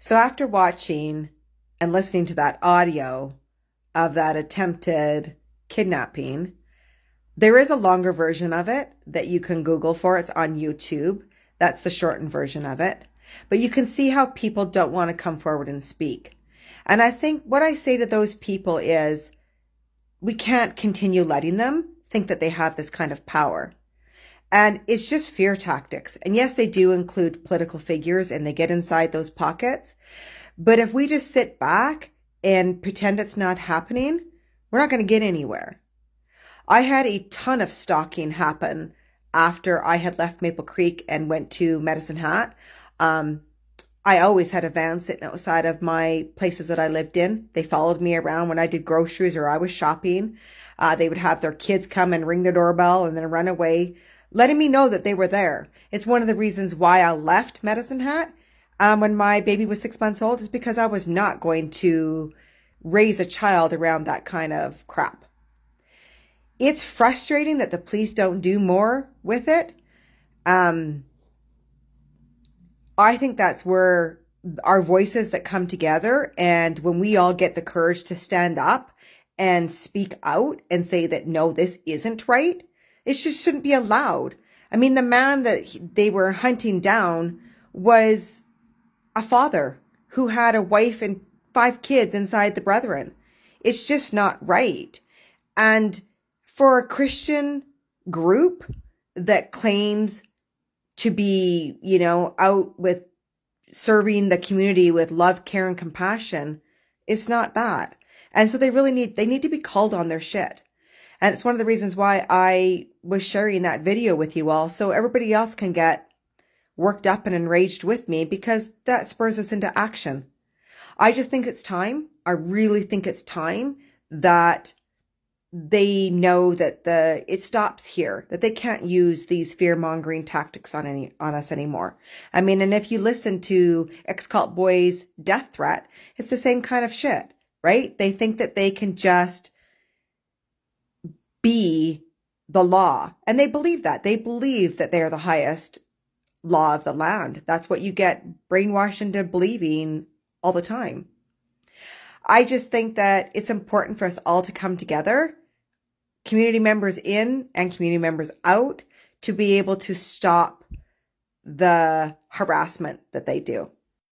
So after watching and listening to that audio of that attempted kidnapping, there is a longer version of it that you can Google for. It's on YouTube. That's the shortened version of it. But you can see how people don't want to come forward and speak. And I think what I say to those people is we can't continue letting them think that they have this kind of power. And it's just fear tactics. And yes, they do include political figures and they get inside those pockets. But if we just sit back and pretend it's not happening, we're not going to get anywhere. I had a ton of stalking happen after I had left Maple Creek and went to Medicine Hat. I always had a van sitting outside of my places that I lived in. They followed me around when I did groceries or I was shopping. They would have their kids come and ring the doorbell and then run away, letting me know that they were there. It's one of the reasons why I left Medicine Hat when my baby was 6 months old, is because I was not going to raise a child around that kind of crap. It's frustrating that the police don't do more with it. I think that's where our voices that come together, and when we all get the courage to stand up and speak out and say that, no, this isn't right. It just shouldn't be allowed. I mean, the man that they were hunting down was a father who had a wife and 5 kids inside the Brethren. It's just not right. And for a Christian group that claims to be, out with serving the community with love, care, and compassion, it's not that. And so they need to be called on their shit. And it's one of the reasons why I was sharing that video with you all, so everybody else can get worked up and enraged with me, because that spurs us into action. I just think it's time. I really think it's time that they know that it stops here, that they can't use these fear-mongering tactics on us anymore. I mean, and if you listen to ex-cult boys' death threat, it's the same kind of shit, right? They think that they can just be the law, and they believe that. They believe that they are the highest law of the land. That's what you get brainwashed into believing all the time. I just think that it's important for us all to come together, community members in and community members out, to be able to stop the harassment that they do.